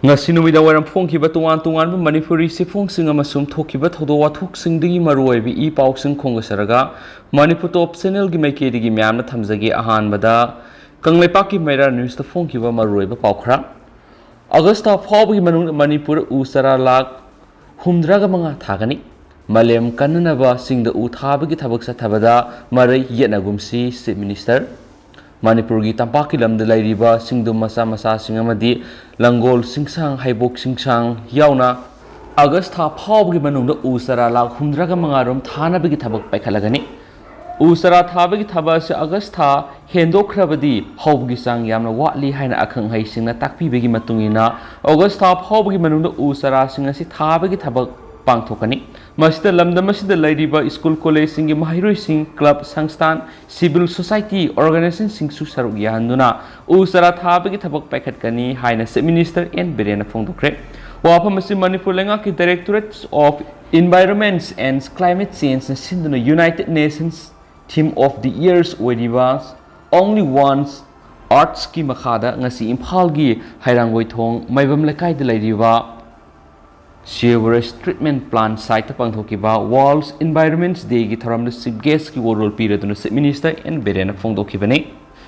ngasi numida waram phongkhiba tungan Manipuri sifungsing amasum thokhiba thodo wathoksingdigi maroibi I pausing khongasaraga Manipur top channel gi maikedi myamna thamjagi ahanbada kangleipaki maira news ta phongkhiba maroiba paukhra Augusta phawbi manung Manipur Uu Chara lak humdraga manga thagani malem kannaba singda u thabagi thabak sathabada marai yenagumsi Chief Minister Manipur gi tampaki lamda lairiba singdum masa singamadi langol singsang haibok singsang yauna August tha phawgi manungda Uu Chara lak humdraga mangarom thanabagi thabak paikhalagani Uu Chara thabagi thaba se August tha hendokhrabadi hawgi sang yamna watli haina akhang hai singna takpibegi matungina August tha phawgi manungda Uu Chara singasi thabagi thabak pangthokani masida lamdamasida lairiba school college singi mahairoi sing club sangstan civil society organization sing su saruk yahanduna Uu Chara thabagi thabak paikhatkani haina Chief Minister N Birena phongdokre wafamasi Manipur lengaki Directorate of Environment and Climate Change sinduna United Nations Theme of the Years oiriba Only Once Arts ki makhada ngasi Imphal gi hairangoi thong maibam lekai de lairiba Sewerage Treatment Plant site pangthokiba World Environment Day gi tharamda chief guest ki role piraduna Chief Minister N Birena phongdokhibani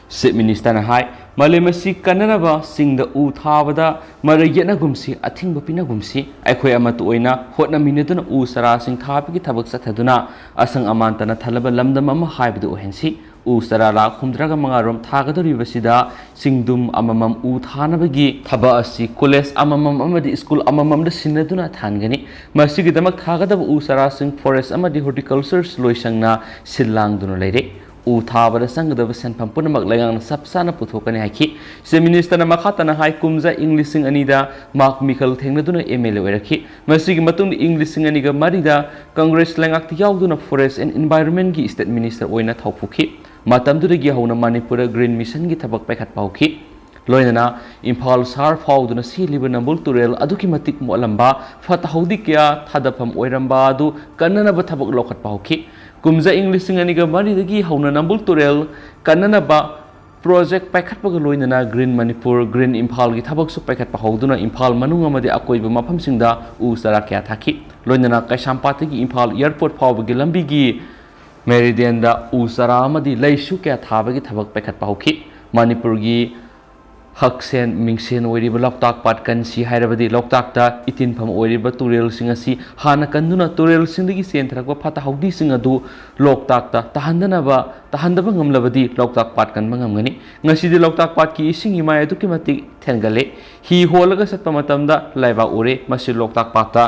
Chief Minister na hai malemasi kananaba singda u thabada marayena gumsi athingba pinagumsi aikhoi amatu oina hotna minaduna Uu Chara sing thabagi thabak sathaduna asang amantana thalaba lamdam ama haibdu ohensi Uu Chara la khumdraga mangarom thagadoribasida singdum amamam u thanabagi thaba asi college amamam amadi school amamam da sinaduna thangani masigi damak thagadaba Uu Chara sing forest amadi horticulture loisangna sillang dunu leire Uu thabada sangdaba senpham punamak lagang sapsana puthokani haiki Chief Minister na makhatana hai kumja English sing anida Mark Michael thengnaduna MLA oirakhi masigi matung English sing aniga marida Congress langak yauduna forest and environment gi state minister oina thawpukhi matamdudagi hauna Manipur green mission gi thabak paikhat pauki loinana Imphal sar fauduna siliba nambul turel aduki matik molamba fatahudi kya thadafam oiramba adu kannanaba thabak lokhat pauki kumja English sing aniga maridagi hauna nambul turel kannanaba project paikhatpaga loinana green Manipur green Imphal gi thabak su paikhat pahoduna Imphal manung amadi akoiba mafam singda Uu Chara kya thaki loinana Kaisampati gi Imphal airport phawbagi lambi gi Meridian da Uu Chara amadi leisu kya thabagi thabak paikhat pahokhi Manipur gi haksen mingsen oiriba loktak pat kansi hairabadi loktak ta itin pham oiriba turel singasi hana kanduna turel singdagi senthrakwa phata haudi singadu loktak ta tahandaba ngamlabadi loktak pat kan mangamgani ngasidi loktak pat ki ising imai adu kimati thengale hi holaga satpa matamda laiba ure masi loktak pat ta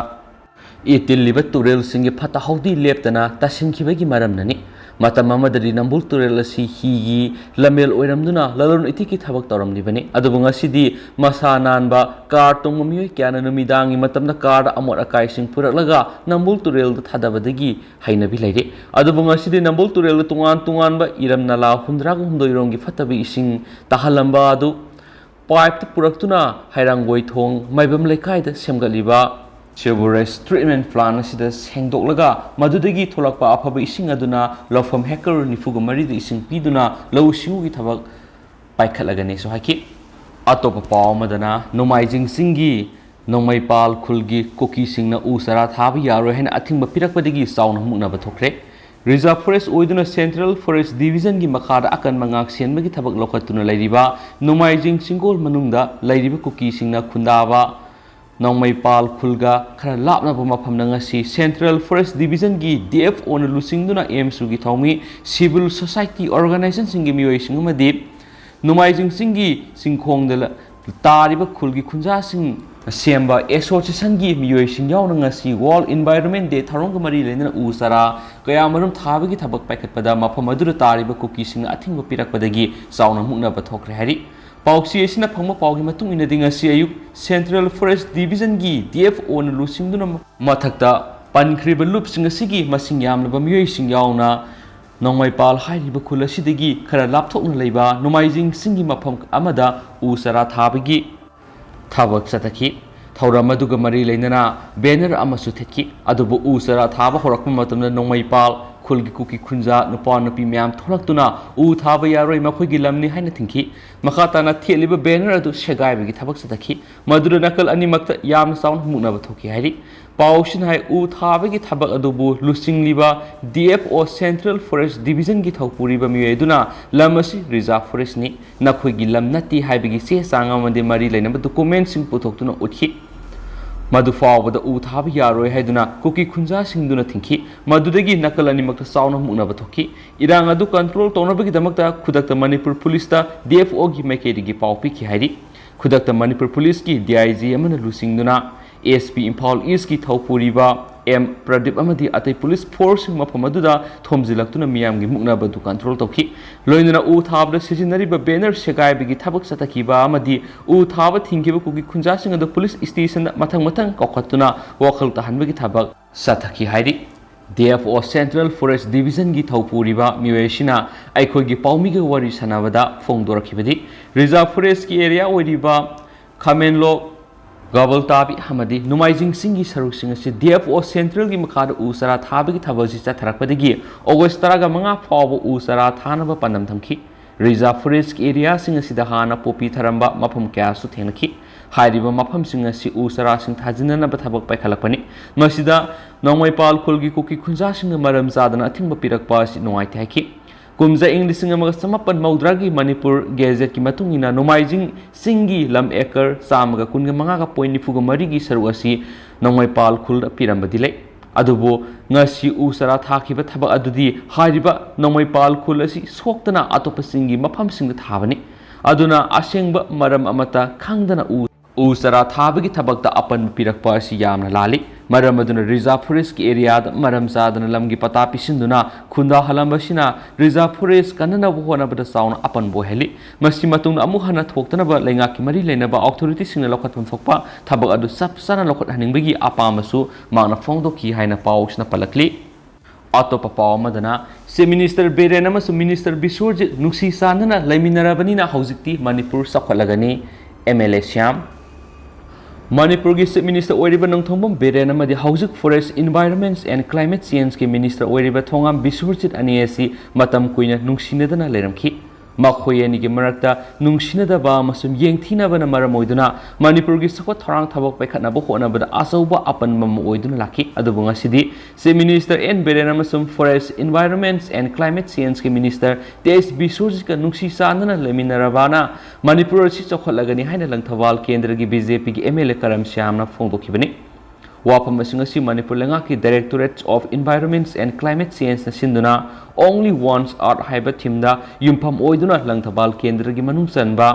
itil liba turel singi phata haudi leptana tasinkhibagi maramnani matam amadari nambul turel asi higi lamel oiramduna lalon itiki thabak toramnibani adubu ngasidi masa nanba car tongmamioi kyana numidangi matamna car amor akai sing puraklaga nambul turel da thadabadagi hainabi leire adubu ngasidi nambul turel tungan ba iram nala humdraga humdoironggi phatabi ising tahalamba adu pipe puraktuna hairangoi thong maibam lekai da semgaliba Sewerage Treatment Plant asida sengdoklaga madudagi tholakpa afaba ising aduna lawfam hacker nifuga marida ising piduna law singugi thabak paikhatlagani so haki atopa paw madana nomaijing singi nongmaipal khulgi koki singna Uu Chara thabi yaroi haina Athingba Pirakpadagi sauna mukna bathokre Reserve Forest oiduna Central Forest Division gi makhada akan mangak senbagi thabak lokhatuna lairiba nomaijing singol manungda lairiba koki singna khundaba Nongmaipal khulga khara lapna bama phamna ngasi Central Forest Division gi DFO na lusingduna AMSU gi thawmi civil society organization singi mioi singmadi numaijing singi singkhongda tariba khulgi khunja sing semba association gi mioi singyauna ngasi World Environment Day tharong mari lena Uu Chara kayamarum thabagi thabak paikhatpada mafam adura tariba kuki sing Athingba Pirakpadagi sauna mukna bathokre hari Pauksi asina phangma paugi matung ina dinga si ayuk Central Forest Division gi DFO na lusingduna mathakta pankriba loop singasigi masing yamlaba mioi singyauna nongmaipal hairiba khul asidagi khara lapthokna leiba nomaijing singi mafam amada Uu Chara thabagi thabak sathaki thauram aduga mari leinana banner amasu theki adubu Uu Chara thaba horakma matamna nongmaipal khulgi kuki khunja nupa nupi myam tholak u thaba yaroi makhoigi lamni haina thingki makata na theliba banner adu shegai bagi thabak satakhi madura nakal ani makta yam sound mukna bathoki hairi paushin hai u thaba gi thabak adu bu lusing liba DFO Central Forest Division gi thopuri ba mi eduna lamasi reserve forest ni nakhoigi lam nati haibagi se sanga mande mari laina document sing puthok uthi madu fawbada u thaba yaroi haiduna kuki khunja singduna thingki madudagi nakal ani makta sauna mukna bathoki irang adu control tonabagi damakta khudakta Manipur Police ta DFO gi maikedi gi pawpi ki hairi khudakta Manipur Police ki DIG amana lusingduna SP Imphal East ki thopuriba M Pradip amadi atai police force mafam aduda thomjilaktuna miyam gi mukna badu control tawki loinana u thabda sijinari ba banner segai bigi thabak satakiba amadi u thaba thingkiba kuki khunja sing adu police station mathang kokhatuna wakhal tahanbagi thabak sataki hairi DFO Central Forest Division gi thopuriba miweshina aikhoi gi paumi gi wari sanabada phongdorakhibadi reserve forest ki area oiriba Khamenlo Gobble Tabi Hamadi, Numaizing Singi Saruk Singasi, DFO Central Gimakada Usara Tabi Tabazi Tarakpadigi, Augustaraga Manga Fawa Usara Tanaba Panam Tamki, Reserve Forest area Singasi Dahana Popi Taramba Mapum Kasu Tenaki, Haidiba Mapam Singasi Usara Sing Tajina Batabak by Kalapani, Masida, Nongway Pal Kulgi Kuki Kunjashing Maram Zadan, Athingba Pirakhiba Update-Manipur Kumza English Samapan Maudragi Manipur Gazette ki matungina nomaizing singi lam ekar samaga kunga manga point nifuga marigi saruasi nongmai pal khul pirambadile adubo ngasi usara thakiba thaba adudi hariba nongmai pal khul asi soktana atopa singi mafam singda thabani aduna asengba maram amata khangdana usara thabagi thabakta apan pirakpa asi yamna lali maram aduna reserve forest ki area da maram sadana lamgi pata pisinduna khunda halambasina reserve forest kanana bohona bada sauna apan boheli masi matung amu hana thoktana ba lenga ki mari lena ba authority singna lokhatpam thokpa thabak adu sapsana lokhat haningbagi apamasu mangna phongdo ki haina pausna palakli atopa pawamadana se minister berenama su minister bisurji nuksi sanana laiminarabanina haujikti manipur sakhalagani MLA Syam Manipur ki Chief Minister Oiriba Nongthombam Beren amadi Housing Forest Environments and Climate Change ki Minister Oiriba Thongam Bisurjit aniasi matam kuina nungsinadana leramki makhoyani ki marakta nungsinadaba masum yengthinabana maram oiduna Manipur ki sakwa tharang thabak paikhatna bo hona bada asauba apan mam oiduna laki adubu ngasidi Chief Minister N Beren amasum Forest Environments and Climate Change ki Minister TS Bisurjit ka nungsi sanana leminarabana Manipur si chokhalagani haina langthawal kendra ki BJP ki MLA Karam Syamna phongdokhibani wapam asingasi Manipur lenga ki Directorate of Environments and Climate Change na sinduna only once art haiba thimda yumpam oiduna langthawal kendra ki manung chanba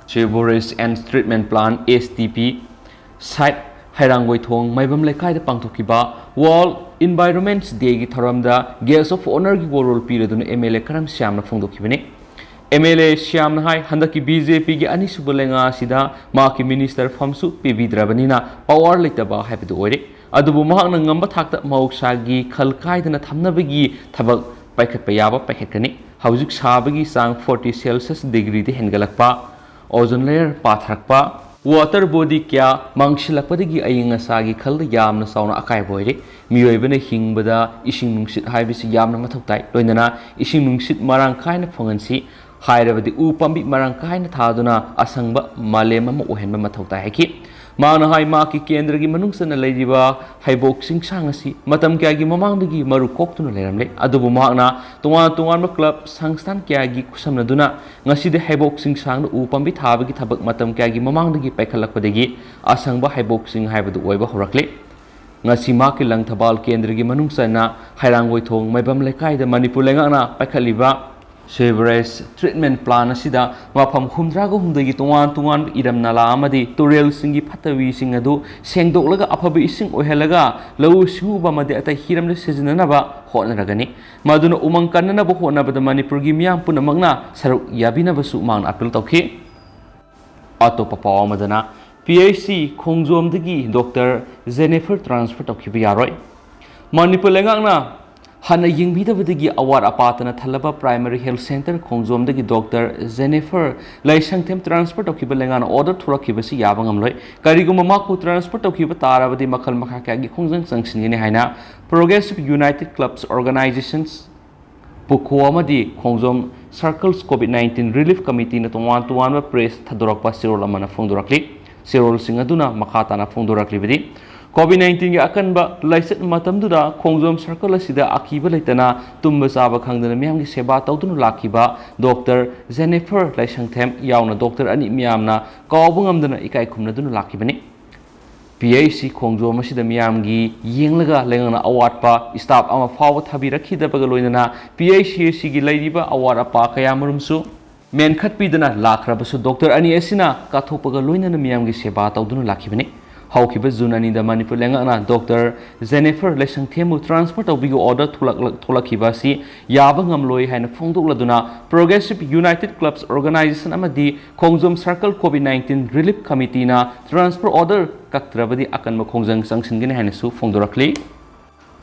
Cheborist and Treatment Plan STP site hairangoi thong maibam lekai da pangthokiba World Environment Day ki thoramda Guest of Honor ki role piraduna MLA Karam Syamna phongdokhibani MLA Syam Hai Handaki BJP ki ani subulenga sida maki minister famsu PB Drabanina power litaba habidu ore adubu mahakna ngamba thakta mausagi khalkaidana thamnabagi thabak paikhatpa yaba paikhatkani haujik sabagi sang 40 Celsius degree de hengalakpa ozone layer pathrakpa water body kya mangshilakpadagi ayinga sagi khal yamna sauna akai boire miyoibana hingbada ising nungsit haibisi yamna mathoktai loinana ising nungsit marang kaina phongansi hairabadi u pambi marang kaina thaduna asangba malem ama ohenba mathoktai haki mana hai ma ki kendra gi manungsana leiriba haibok singsang asi matam kya gi mamangdagi maru koktuna leramle adubu mahakna tungan club sangstan kya gi kusamna duna ngasi de haibok singsang u pambi thabagi thabak matam kya gi mamangdagi paikhalakpadagi asangba haibok sing haibadu oiba horakle ngasi ma ki langthabal kendra gi manungsana hairangoi thong maibam lekai da Manipur lengana paikhaliba Sewerage Treatment Plan asida mafam humdrago humdagi tungan iram nala amadi turel singi phatawi sing adu sengdoklaga aphabi ising ohelaga lau suba made atai hiram le sejinanaba honaragani maduna umang kannana bo honabada Manipur gi miyam punamagna saruk yabina basu mang appeal tawki atopa pawamadana PHC Khongjomdagi Dr. Jennifer transfer tawki Yaroi Manipur lengakna Hana yingbidabadagi awar apatana thalaba primary health center khongjomdagi Dr. Jennifer laisangthem transfer tawkiba lengana order thurakibasi yaba ngamloi kariguma maku transfer tawkiba tarabadi makhal makha kagi khongjang sangsingini haina Progressive United Clubs Organizations Pukho amadi khongjom Circles COVID-19 Relief Committee na tuwan press thadorakpa sirol amana phongdorakli sirol singaduna makhatana phongdorakli bidi COVID-19 के अकनबा lysate मतमदुदा खोंजोम circle असिदा आखिबा लेतना तुम्बा चाबा खंगदना मियाम की सेवा तौदुनु लाखिबा doctor Jennifer लाइसंगथेम यावना doctor अनि मियामना कावबा ngamdana इकाय खुमनदुनु लाखिबनि PAC खोंजोम असिदा मियाम की येंगलगा लेंगना अवाटपा staff अमा फाव थाबिरखिदबा लोइना PAC की लैरिबा अवार अपा कयामरुमसु मेनखतपिदना लाखरबसु doctor अनि एसिना काथोपगा लोइना मियाम की सेवा तौदुनु लाखिबनि Haukiba Zunani the Manipur Lengana, Dr. Jennifer Lesangthemu transport of Bigo order Tolakibasi, Yabangam Loi and Fondo Laduna, Progressive United Clubs Organization Amadi, Kongzom Circle COVID-19 Relief Committee na transport order Kaktrabadi Akan Makongzang Sangsingin Hanesu Fondorakli.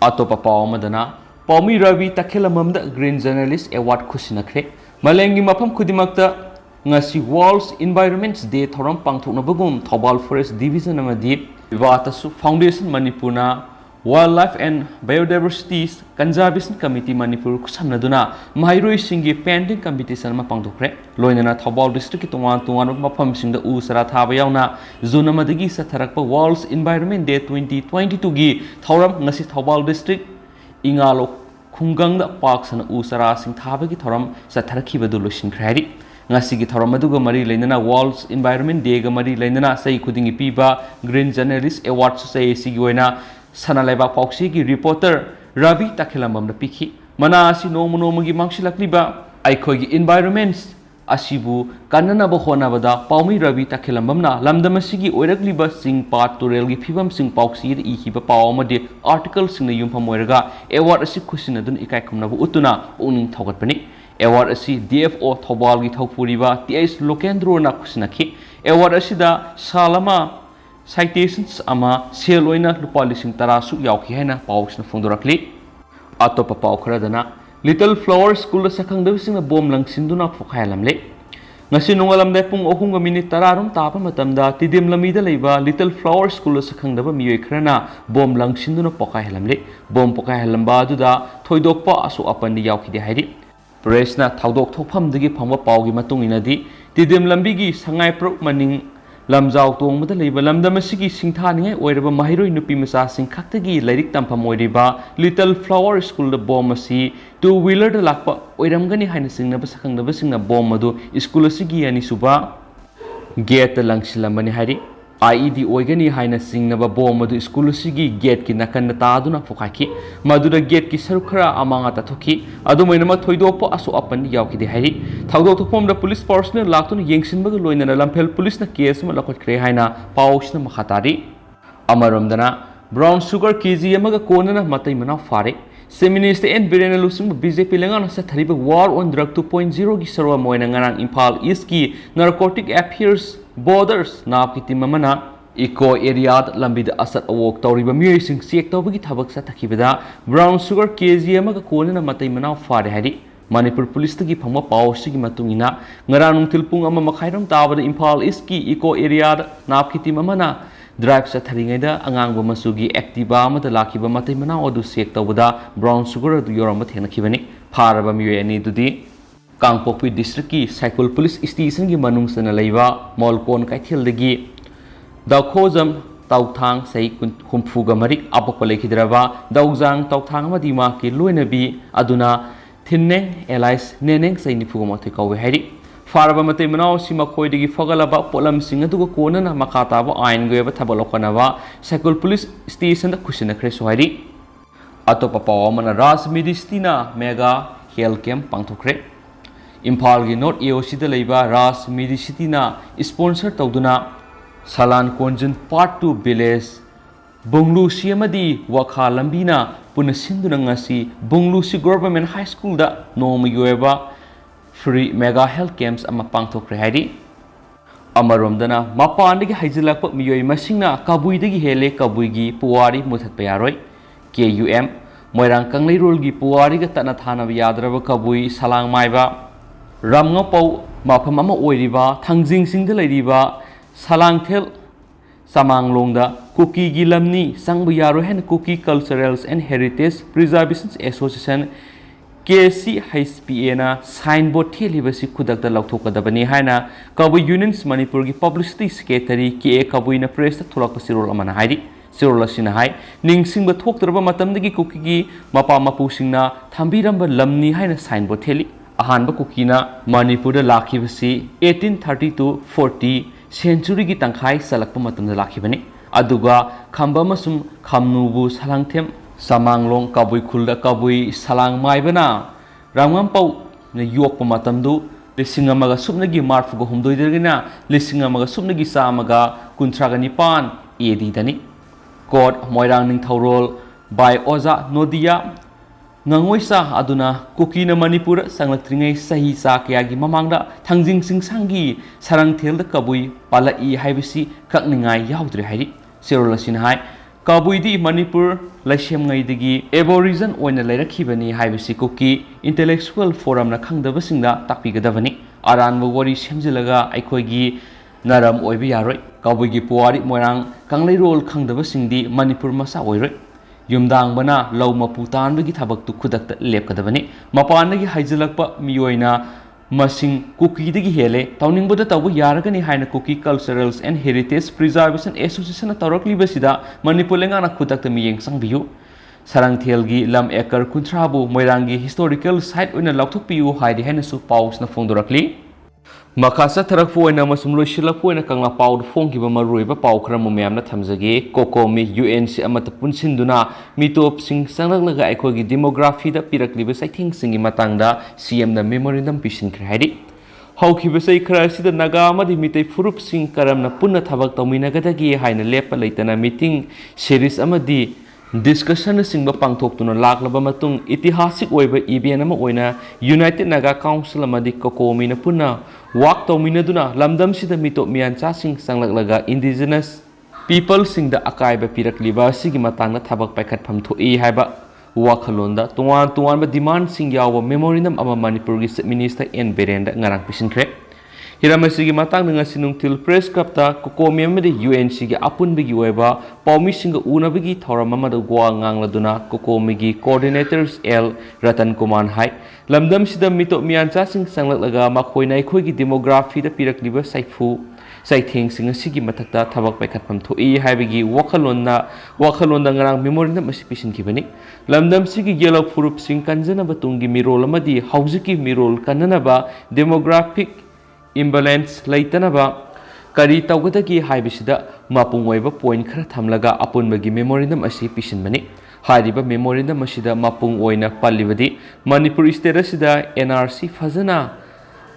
Atopa Madana, Paumi Ravi Takelamamda Green Journalist Award Kusinakre, Malengi Mapam Kudimakta. Ngasi World's Environment Day thoram pangthoknabagum Thobal Forest Division amadi Vivatasu Foundation Manipurna Wildlife and Biodiversity Conservation Committee Manipur kusamnaduna Mahiroi singi painting competition ma pangthokre loinana Thobal district tuwan mafam singda Uu Chara thaba yauna zone amadagi satharakpa World's Environment Day 2022 gi thoram ngasi Thobal district ingalo khungangda park sana Uu Chara sing thaba gi thoram satharakibadu losinkhrai Ngasigi Thoramaduga Mari Lenana World's Environment Day Gamari Lenana say Kudingi Piba Green Journalist Award say Siguena Sanaleba Poxi reporter Ravi Takelamam the Piki Manasi no Monomagi Manshilakliba Aikogi Environments Asibu Kanana Bohonavada Paumi Ravi Takelamamna Lamdamasigi Oiragliba Sing Part to Relgi Pibam Sing Poxi Ikiba Paumadi articles in the Yumpa Moiraga Award Asikusinadun Ikaikumnabu Utuna owning Togatpani Award asi DFO Thobal gi thopuriba TS Lokendro na kusnaki award asida salama citations ama seloina lupalising tarasu yauki haina pausna fondorakli atopa paukradana Little Flower School sakhang dawising na bom lang sinduna phokhalamle ngasi nungalamde pung 3 minute tararum tapa matamda tidim lamida leiba Little Flower School sakhang daba miyoi khrana bom lang sinduna phokhalamle bom phokhalamba duda thoidokpa asu apani yauki de hairi Presna Taudok Topam the Pamba Paugi Matunginadi, Tidim Lambigi, Sangai Pro Maning, Lamzao Tong with the label Lamdamasigi Singtani, wherever Mahiro Nupimasa Sing Kaktagi, Lyric Tampa Moiriba, Little Flower School the Bomasi, 2-wheeler the Lakpa, Oiramgani Hainasing Nabasakang the Vissing of Bomado, Iskulasigi and Isuba, Get the Langsilamani Hari. IED Oigani Haina Sing Naba Bomadu Iskulusigi Get Kinakan Taduna Fokaki, Madura Get Kisarukara among Atatoki, Adumanama Toidopo Aso Apan Yauki de Hari, Taudo to form the police personnel Latun Yangsinberg Loin and Lampel Police na case Malakot Krehaina, Paushna Mahatari, Amaramdana, Brown Sugar Kizi Yamaga Kona Mataimana Fare, Seminist and Birena Lusum BJP Langan Satariba War on Drug 2.0 Gisara Moinangan Impal Iski, Narcotic Appears. Borders Napkiti Mamana Eco area Lambida Asat Awok Toriba Musing Siek Tobagi Tabak Satakibida Brown Sugar KZ Magakona Mataimana Fadehadi Manipur Police to give Pama Pau Sigi Matungina Ngaranum Tilpung Ama Makairam Taba Impal Iski Eco area Napkiti Mamana Drive Sataringada Angang Masugi Activa Matalaki Mataimana or do Siek Tobada Brown Sugar to Yoramatena Kivani Paraba Mueni Dudi Kangpopi District ki Cycle Police Station ki manung sana leiba Molkon Kaithil degi Daukhozam Tauthang Sai Kumfuga Marik Apopale Kidrava Dauzang Tauthang Madima ki Luinabi Aduna Thinneng Elias Neneng Sai Nifugamati Kawi Hari Faraba Mate Manao Simakoi degi Fogalaba Polam Singatuga Konana Makataba Ain Goeva Tabalokanava Cycle Police Station the Kusina Kresohari Atopa Pawamana Ras Midistina Mega Health Camp Pangtokre Impal North EOC the Leba Ras Medicitina sponsor Tauduna Salan Konjan Part 2 Village Bunglu Siamadi Wakha Lambina Punasindunangasi Bunglu Si Government High School da Nomi Yoeva Free Mega Health Camps Amapangto Krehadi Amaromdana Mapandigi Hajilak Miyoi Masina Kabui de Hele Kabuigi Puari Mutat Yaroi KUM Moirang Kanglirulgi Puariga Tanatana Yadraba Kabui Salang Maiba Ramngapau Mapamama Oiriba Tangjing Singdalariba Salang Tel Samanglongda Cookie Gilamni Sangbu Yaroi and Cookie Culturals and Heritage Preservation Association KC HPA signboard Telibasi Kudakta Lautokadabani Haina Kabu Unions Manipur Publicity Secretary K. Kabuina Press Tulakasirol Amanahidi Sirolasinahai Ningsing but talked about Matamdagi Cookie Mapa Mapusina Tambiramba Lamni Haina signboard Teli Ahanba Kukina Manipur Lakivasi 1830 century gi tangkhai salakpa matam da lakhibani aduga khamba masum khamnubu salangthem samanglong kabui khulda kabui salang maibana ramngam pau ne yokpa matam du lisingamaga subnagi marfu go humdoi dergina lisingamaga subnagi samaga kuntraga nipan edi dani court moirang ning thaurol by oza nodia Ngangoisa aduna Kukina Manipur Sanglakringai Sahi Sa Kayagi Mamangda Tangjing Sing Sangi Sarang Tel the Kabui Pala I Haibisi Kakningai Yaudri Haidi Sirolasin Hai Kabui di Manipur Lashem Ngaidigi Evorizon Oina Lera Kibani Haibisi Kuki Intellectual Forum na Kangdabasingda Takpigadavani Aran Wari Shemzilaga Aikoigi Naram Oibi Yaroi Kabui gi Puari Moirang Kanglai Rol Kangdabasingdi Manipur Masa Oiroi Yumdang Bana Low Maputan Bigi Tabak to Kudak Lepkadavani Mapanagi Haijalakpa Mioina Masing Cookie the Hele Towning Buddha Tabu Yaragani Haina Cookie Culturals and Heritage Preservation Association Tarokli Basida Manipulangana Kudak the Miyang Sangbiu Sarang Telgi Lam Ekar Kuntrabu Moirangi Historical Site in a Lautopiu Heidi Hennesu Paus na Fondorakli Makasa Tarakfu and Amasum Lushilapu and a Kanga Pau Fonkiba Maruiba Paukra Mumiamna Tamzage, Kokomi, UNC Amatapun Sinduna, Mitop Sing Sanalaga Ekogi Demography the Piraklibus I think singing Matanga, CM the Memorandum Pishin Kredi. How Kibasai Krasi the Nagama the Mite Furup Sing Karamna Puna Tabak Tominagadagi Haina Lepa Latana meeting series Amadi. Discussion sing bapang tok tuna laklaba matung itihasik oiba EBN ama oina United Naga Council amadi Kokomi na puna wak tawmina duna lamdam sida mitop miyan cha sing sanglaglaga indigenous people sing da akaiba pirakliba sigi matang na thabak paikat pham thoi haiba wakhalonda tuan ba demand sing yawa memorandum ama Manipur gi minister N Berenda ngarang pisinkhre Hiramasi gi matang nga sinung til press kapta Kokomi amadi UNC gi apun bigi oiba paumi singa una bigi thoram amada gwa ngangla duna Kokomi gi coordinators L Ratan Kumar hai lamdam sida mito miancha sing sanglaglaga makhoina khoi gi demography da pirakliba saifu saitheng sing sigi mathakta thabak paikhatpam thoi haibigi wakhalonda ngarang memorandum asipisin kibani lamdam sigi yellow furup sing kanjana batungi mirol amadi haujiki mirol kanana demographic imbalance laitanaba kari tawgadagi haibisida mapung oiba point khara thamlaga apunbagi memorandum asi pisinmani hariba memorandum asida mapung oina pallibadi Manipur state asida NRC fazana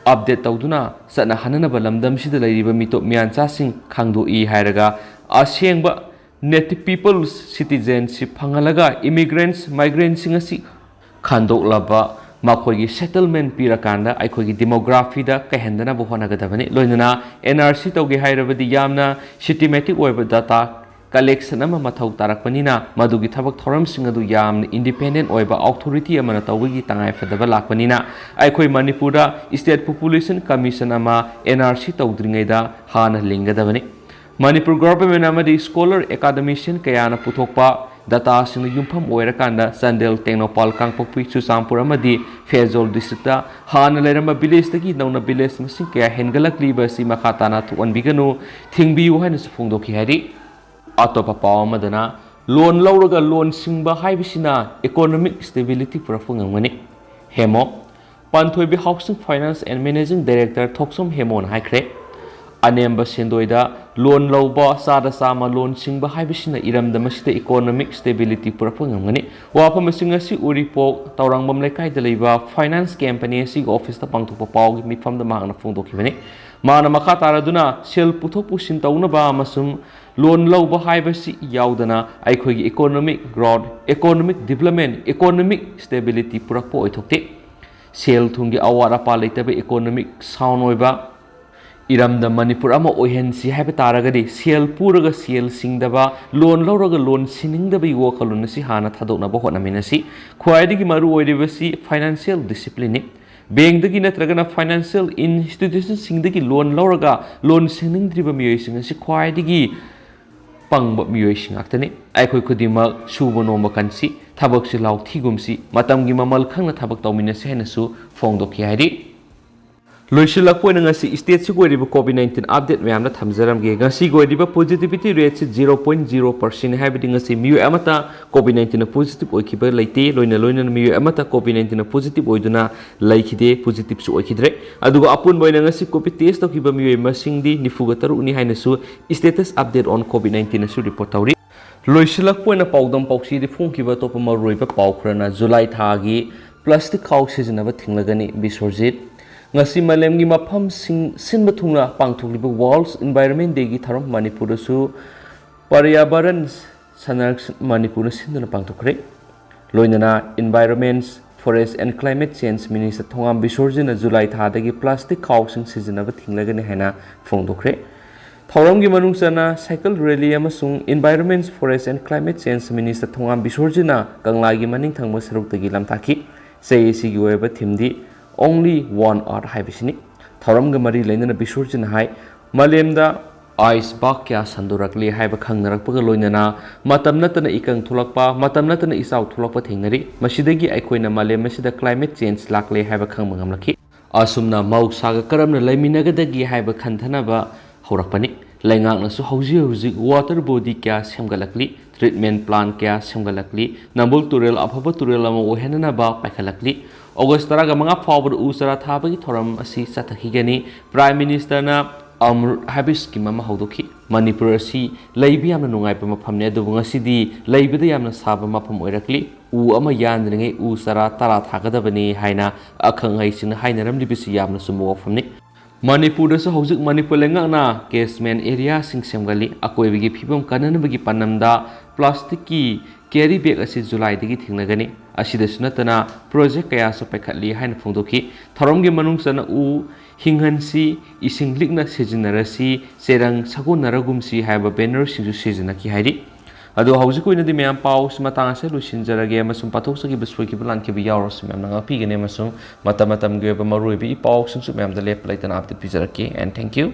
update tawduna sana hanana balamdam sida lairiba mitop miancha sing khangdo I hairaga asengba native peoples citizenship phangalaga immigrants migrants sing asi khandoklaba Makogi settlement pirakanda aikogi demography da kahendana bohanagadavani loinana NRC tawge hairabadi yamna systematic oiba data collection ama mathau tarakpanina madugi thabak thoram singadu yamna independent oiba authority amana tawgi tangai fadaba lakpanina aikoi Manipura state population commission ama NRC tawdringaida hana lingadavani Manipur government amadi scholar academician kayana puthokpa data sing yumpham oirakanda Sandel Technopal Kangpokpi Chusampur amadi Fezol district hana leramba village tagi nauna village masing kaya hengalakli ba si makhatana tuan biganu thingbiu haina sufungdoki hari atopa pawamadana loan lauraga loan singba haibisina economic stability purafungangmani hemo panthoibi housing finance and managing director Thoksom Hemon haikre anemba sendoida loan lauba sada sama loan singba haibisina iramda masida economic stability purapangangani wafa masinga si uripo tawrangbam lekai dalaiba finance company si office ta pangthokpa pawgi mitfam da mangna phongdokhibani mana makha taraduna sel puthok pusin tawna ba masum loan lauba haibasi yaudana aikhogi economic growth economic development economic stability purappo oithokte sel thungi awara pa leitabe economic sound oiba इरमदा मणिपुर अमा ओहेनसी हाइबा तारगदि सेल पुरगा सेल सिंगदबा loan लौरगा लोन सिनिंगदबि वखलुनसी हाना थादोकनबा होटनामिनसी ख्वाइदिगी मरु ओइरिबसी फाइनेंशियल डिसिप्लिन बेंकदगी नत्रगना फाइनेंशियल इंस्टीट्यूशन सिंगदगी लोन लौरगा लोन सिनिंगद्रिबा मियोइसिंगसी ख्वाइदिगी पंगबा मियोइसिंग आक्तने आइखोइ खुदिमक सुबो नोंबा कानसी थाबकसि लाउथिगुमसी मतमगी ममल खंगना थाबक तौमिनसी हाइनसु फोंगदोखि हाइदि लोइसिलकपोइना ngasi state si goiriba covid-19 update मैमना थमजरमगे ngasi goiriba positivity rate si 0.0% हाइबदि ngasi मियो amata covid-19 na positive oikiba leite loina loina मियो amata covid-19 na positive oiduna laikide positive su oikidre aduga apun boina ngasi covid test tokiba मियो masingdi nifugataru ni hainasu status update on covid-19 na su report tawri लोइसिलकपोइना पाउदम पाउसी दि फोंकिबा तोप मरोइबा पाउखरना जुलाई थागी plastic खाउ सिजनबा थिंगलगनि बिसोरजित ngasi malemgi mafam sinba thungna pangthokliba world environment day gi tharom manipur su paryabaran sanarkshan manipur sinduna pangthokre loinana environment forest and climate change minister thongam bisorjina july tha dagi plastic khawsing sizinaba thinglagani haina phongdokre thoram gi manungsana cycle rally amasung environment forest and climate change minister thongam bisorjina kangla gi maning thangma saruk tagi lamthaki sei gi weba thimdi only one art haibisini thoramga mari leinana bisurjin hai malemda ice bak kya sandurakli haiba khangnarakpaga loinana matam natana ikang thulakpa matam natana isau thulakpa thingnari masidagi aikoina malem masida climate change lakle haiba khangmangamlaki asumna mausaga karamna laiminagadagi haiba khanthana horakpani laingakna su hauji water body kya semgalakli treatment plant kya semgalakli nambul turel afaba turel ama ohenana ba paikhalakli August taraga mga fawbad Uu Chara thabagi thoram asi sathakigani Prime Minister na habis ki mama haudoki Manipur asi laibi yamna nungaipa mafamne adubu ngasidi laibida yamna saba mafam oirakli u ama yandringai Uu Chara tara thagadabani haina akhangai sina hainaram libisi yamna sumu wafamni Manipur da sa hauzik Manipur lengakna casement area sing semgali akoibigi phibam kananabagi panamda plastic ki carry bag asi July dagi thingnagani asida sunatana project kaya so paikhatli haina phongdoki tharomgi manungsana u hinghansi ising likna sejinarasi serang sagon naragumsi haiba banner singju sejinaki hairi adu hauji koina di meyam pau simatang ase lusinjarage amasum pathoksagi beswaki bulan ki biyawros meyam nanga pigene amasum mata matam ge ba maroi bi pau singsu meyam da lep laitana update pijaraki and thank you